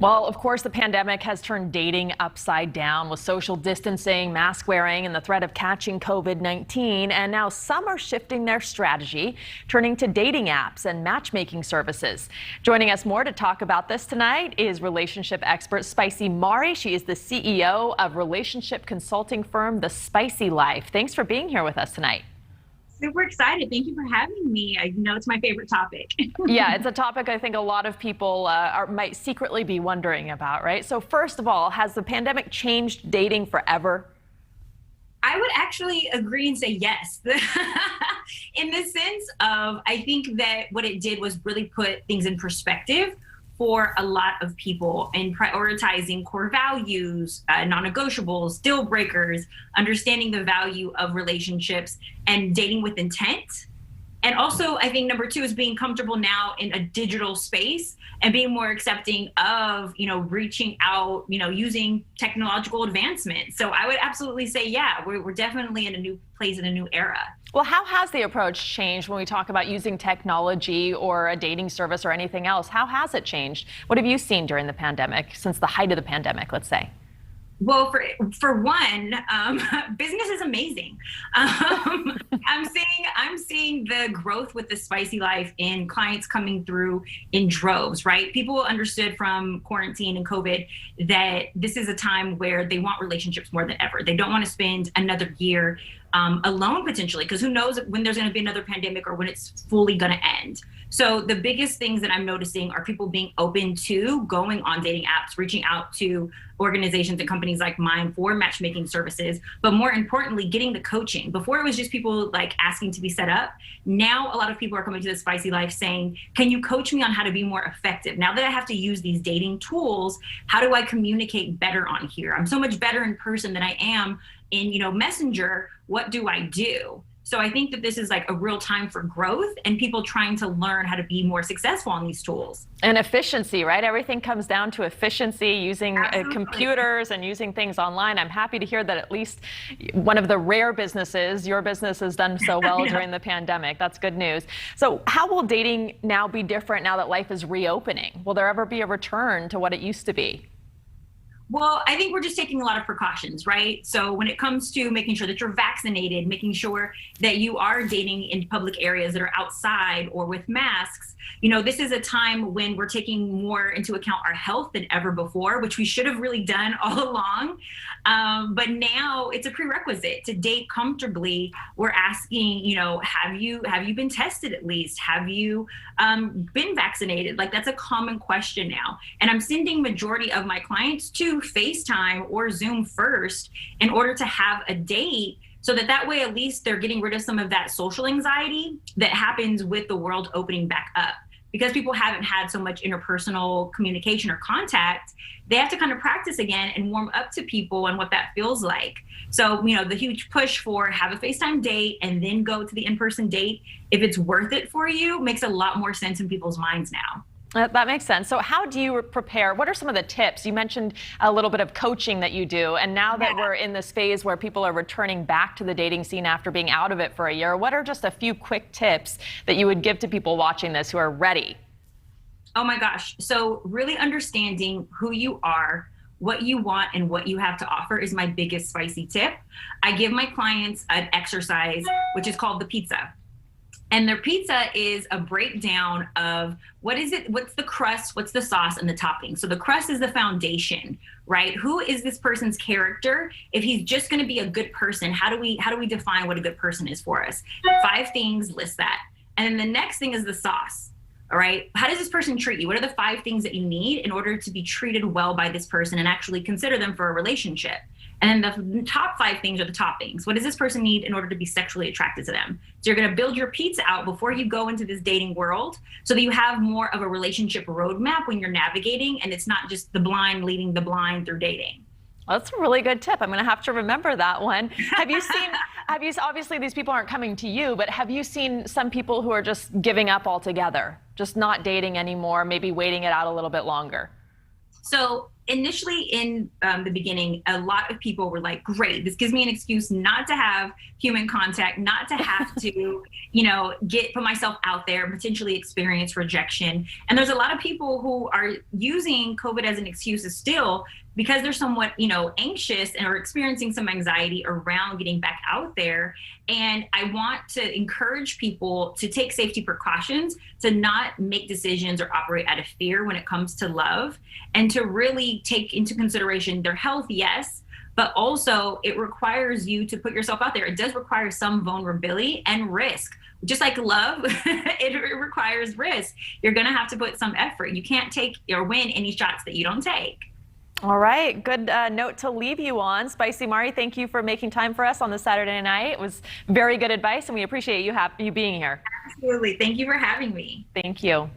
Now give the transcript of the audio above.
Well, of course, the pandemic has turned dating upside down with social distancing, mask wearing, and the threat of catching COVID-19. And now some are shifting their strategy, turning to dating apps and matchmaking services. Joining us more to talk about this tonight is relationship expert Spicy Mari. She is the CEO of relationship consulting firm The Spicy Life. Thanks for being here with us tonight. Super excited. Thank you for having me. I know it's my favorite topic. Yeah, it's a topic I think a lot of people might secretly be wondering about, right? So first of all, has the pandemic changed dating forever? I would actually agree and say yes. In the sense of, I think that what it did was really put things in perspective for a lot of people and prioritizing core values, non-negotiables, deal breakers, understanding the value of relationships and dating with intent. And also, I think number two is being comfortable now in a digital space and being more accepting of, reaching out, using technological advancement. So I would absolutely say, yeah, we're definitely in a new place, in a new era. Well, how has the approach changed when we talk about using technology or a dating service or anything else? How has it changed? What have you seen during the pandemic, since the height of the pandemic, let's say? Well, for one, business is amazing. I'm seeing the growth with the Spicy Life in clients coming through in droves, right? People understood from quarantine and COVID that this is a time where they want relationships more than ever. They don't want to spend another year alone potentially, because who knows when there's going to be another pandemic or when it's fully going to end. So the biggest things that I'm noticing are people being open to going on dating apps, reaching out to organizations and companies like mine for matchmaking services, but more importantly, getting the coaching. Before it was just people like asking to be set up. Now a lot of people are coming to the Spicy Life saying, can you coach me on how to be more effective? Now that I have to use these dating tools, how do I communicate better on here? I'm so much better in person than I am in, Messenger. What do I do? So I think that this is like a real time for growth and people trying to learn how to be more successful on these tools. And efficiency, right? Everything comes down to efficiency, using computers and using things online. I'm happy to hear that at least one of the rare businesses, your business, has done so well during the pandemic. That's good news. So how will dating now be different now that life is reopening? Will there ever be a return to what it used to be? Well, I think we're just taking a lot of precautions, right? So when it comes to making sure that you're vaccinated, making sure that you are dating in public areas that are outside or with masks, this is a time when we're taking more into account our health than ever before, which we should have really done all along. But now it's a prerequisite to date comfortably. We're asking, have you been tested at least? Have you been vaccinated? Like, that's a common question now. And I'm sending majority of my clients to FaceTime or Zoom first in order to have a date, so that way at least they're getting rid of some of that social anxiety that happens with the world opening back up. Because people haven't had so much interpersonal communication or contact, they have to kind of practice again and warm up to people and what that feels like. So, the huge push for have a FaceTime date and then go to the in-person date, if it's worth it for you, makes a lot more sense in people's minds now. That makes sense. So how do you prepare? What are some of the tips? You mentioned a little bit of coaching that you do. And now that we're in this phase where people are returning back to the dating scene after being out of it for a year, what are just a few quick tips that you would give to people watching this who are ready? Oh my gosh. So really understanding who you are, what you want, and what you have to offer is my biggest spicy tip. I give my clients an exercise, which is called the pizza. And their pizza is a breakdown of what's the crust, what's the sauce, and the topping. So the crust is the foundation, right? Who is this person's character? If he's just going to be a good person, how do we define what a good person is for us? 5 things, list that. And then the next thing is the sauce. All right. How does this person treat you? What are the 5 things that you need in order to be treated well by this person and actually consider them for a relationship? And then the top 5 things are the toppings. What does this person need in order to be sexually attracted to them? So you're going to build your pizza out before you go into this dating world so that you have more of a relationship roadmap when you're navigating, and it's not just the blind leading the blind through dating. Well, that's a really good tip. I'm going to have to remember that one. Obviously these people aren't coming to you, but have you seen some people who are just giving up altogether, just not dating anymore, maybe waiting it out a little bit longer? So initially in the beginning, a lot of people were like, great, this gives me an excuse not to have human contact, not to have to, put myself out there, potentially experience rejection. And there's a lot of people who are using COVID as an excuse still because they're somewhat, anxious and are experiencing some anxiety around getting back out there. And I want to encourage people to take safety precautions, to not make decisions or operate out of fear when it comes to love, and to really take into consideration their health, yes, but also it requires you to put yourself out there. It does require some vulnerability and risk. Just like love, it requires risk. You're gonna have to put some effort. You can't take or win any shots that you don't take. All right, good note to leave you on. Spicy Mari, thank you for making time for us on this Saturday night. It was very good advice, and we appreciate you being here. Absolutely. Thank you for having me. Thank you.